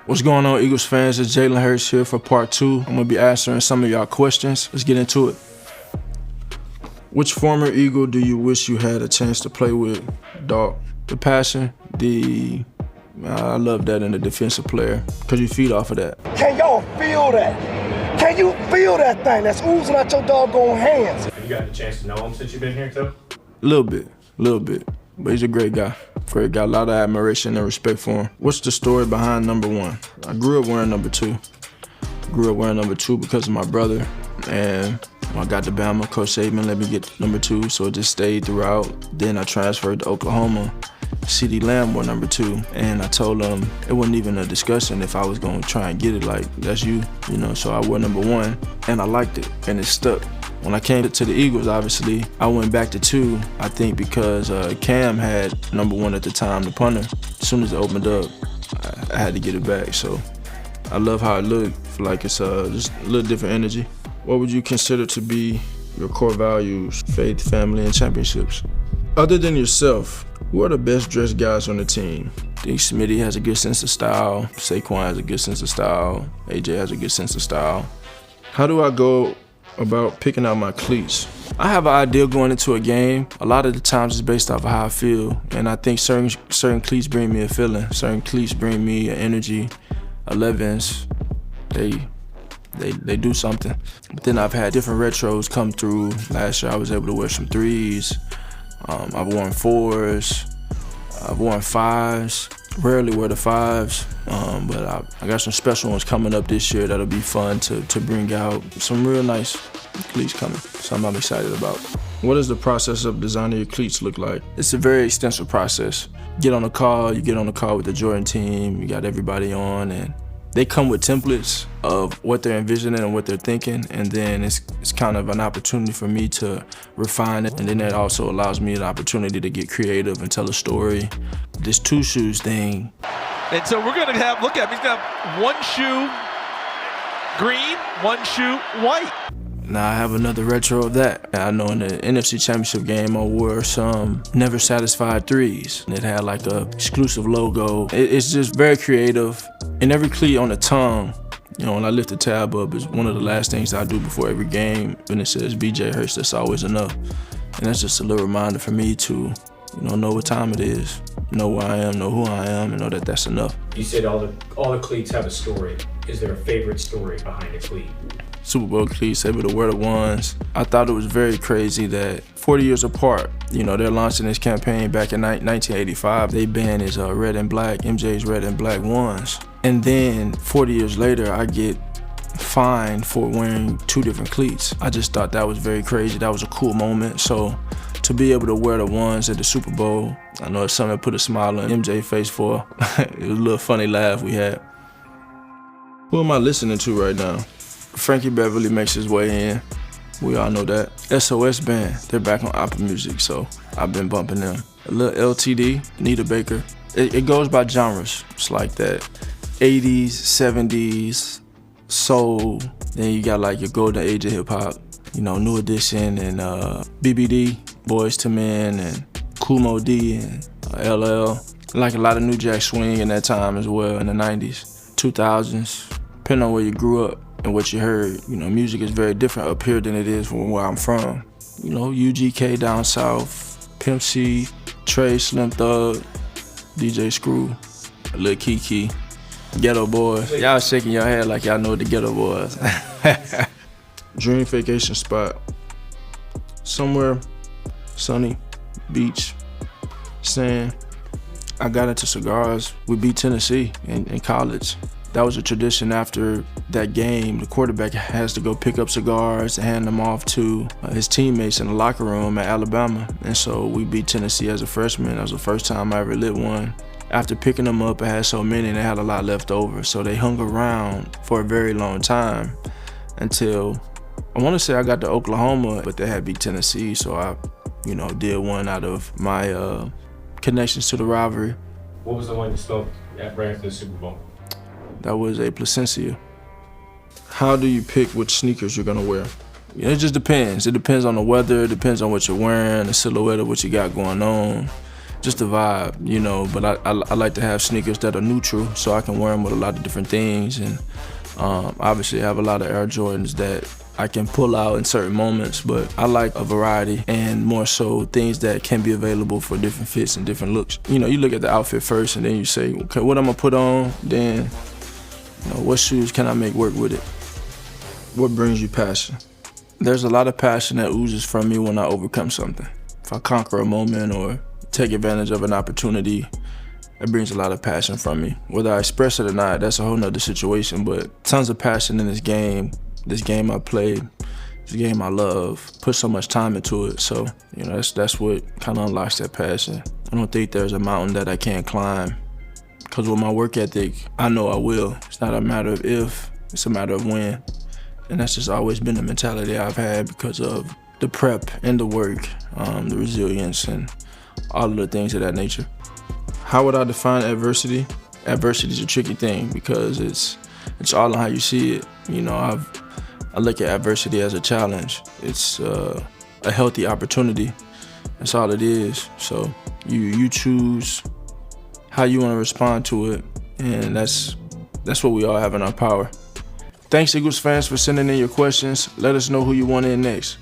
What's going on, Eagles fans? It's Jalen here for part 2. I'm gonna be answering some of y'all questions. Let's get into it. Which former Eagle do you wish you had a chance to play with? Dog. The passion, I love that in a defensive player, because you feed off of that. Can y'all feel that? Can you feel that thing that's oozing out your doggone hands? Have you gotten a chance to know him since you've been here too? A little bit. But he's a great guy. Great guy, a lot of admiration and respect for him. What's the story behind number 1? I grew up wearing number 2. Grew up wearing number 2 because of my brother. And when I got to Bama, Coach Saban let me get number 2, so it just stayed throughout. Then I transferred to Oklahoma. CeeDee Lamb wore number 2, and I told him it wasn't even a discussion if I was gonna try and get it, like, that's you know, so I wore number 1, and I liked it, and it stuck. When I came to the Eagles, obviously, I went back to 2, I think because Cam had number 1 at the time, the punter. As soon as it opened up, I had to get it back, so I love how it looked. I feel like it's just a little different energy. What would you consider to be your core values? Faith, family, and championships. Other than yourself, who are the best dressed guys on the team? I think Smitty has a good sense of style. Saquon has a good sense of style. AJ has a good sense of style. How do I go about picking out my cleats? I have an idea going into a game. A lot of the times it's based off of how I feel. And I think certain cleats bring me a feeling. Certain cleats bring me an energy. 11s, they do something. But then I've had different retros come through. Last year I was able to wear some 3s. I've worn 4s, I've worn 5s, rarely wear the 5s, but I got some special ones coming up this year that'll be fun to bring out. Some real nice cleats coming, something I'm excited about. What does the process of designing your cleats look like? It's a very extensive process. You get on a call with the Jordan team, you got everybody on, and they come with templates of what they're envisioning and what they're thinking, and then it's kind of an opportunity for me to refine it, and then that also allows me an opportunity to get creative and tell a story. This 2 shoes thing. And so we're gonna have, look at him, he's gonna have 1 shoe green, 1 shoe white. Now I have another retro of that. I know in the NFC Championship game I wore some Never Satisfied 3s. It had like a exclusive logo. It's just very creative. And every cleat on the tongue, you know, when I lift the tab up, is one of the last things I do before every game. And it says BJ Hurts, that's always enough. And that's just a little reminder for me to, know what time it is, know where I am, know who I am, and know that that's enough. You said all the cleats have a story. Is there a favorite story behind a cleat? Super Bowl cleats, able to wear the ones. I thought it was very crazy that 40 years apart, they're launching this campaign back in 1985. They banned his red and black, MJ's red and black ones. And then 40 years later, I get fined for wearing 2 different cleats. I just thought that was very crazy. That was a cool moment. So to be able to wear the ones at the Super Bowl, I know it's something that put a smile on MJ's face for. It was a little funny laugh we had. Who am I listening to right now? Frankie Beverly makes his way in. We all know that. SOS Band, they're back on Apple Music, so I've been bumping them. A little LTD, Anita Baker. It goes by genres. It's like that 80s, 70s, soul. Then you got like your golden age of hip hop. New Edition and BBD, Boys to Men, and Kool Moe Dee and LL. Like a lot of New Jack Swing in that time as well, in the 90s, 2000s. Depending on where you grew up and what you heard, music is very different up here than it is from where I'm from. UGK down south, Pimp C, Trey, Slim Thug, DJ Screw, Lil Kiki, Ghetto Boys. Y'all shaking your head like y'all know what the Ghetto Boys. Dream vacation spot. Somewhere sunny, beach, sand. I got into cigars. We beat Tennessee in college. That was a tradition. After that game, the quarterback has to go pick up cigars and hand them off to his teammates in the locker room at Alabama. And so we beat Tennessee as a freshman. That was the first time I ever lit one. After picking them up, I had so many and they had a lot left over. So they hung around for a very long time until, I want to say I got to Oklahoma, but they had beat Tennessee. So I, did one out of my connections to the rivalry. What was the one you smoked right after the Super Bowl? That was a Placencia. How do you pick which sneakers you're gonna wear? It just depends. It depends on the weather, it depends on what you're wearing, the silhouette of what you got going on. just the vibe, you know. But I like to have sneakers that are neutral, so I can wear them with a lot of different things. And obviously, I have a lot of Air Jordans that I can pull out in certain moments, but I like a variety and more so things that can be available for different fits and different looks. You know, you look at the outfit first and then you say, okay, what I'm gonna put on, then, you know, what shoes can I make work with it? What brings you passion? There's a lot of passion that oozes from me when I overcome something. If I conquer a moment or take advantage of an opportunity, it brings a lot of passion from me. Whether I express it or not, that's a whole nother situation, but tons of passion in this game I play, this game I love, put so much time into it. So, you know, that's what kind of unlocks that passion. I don't think there's a mountain that I can't climb, because with my work ethic, I know I will. It's not a matter of if, it's a matter of when. And that's just always been the mentality I've had because of the prep and the work, the resilience and all of the things of that nature. How would I define adversity? Adversity is a tricky thing because it's all on how you see it. You know, I look at adversity as a challenge. It's a healthy opportunity. That's all it is. So you choose how you want to respond to it, and that's what we all have in our power. Thanks, Eagles fans, for sending in your questions. Let us know who you want in next.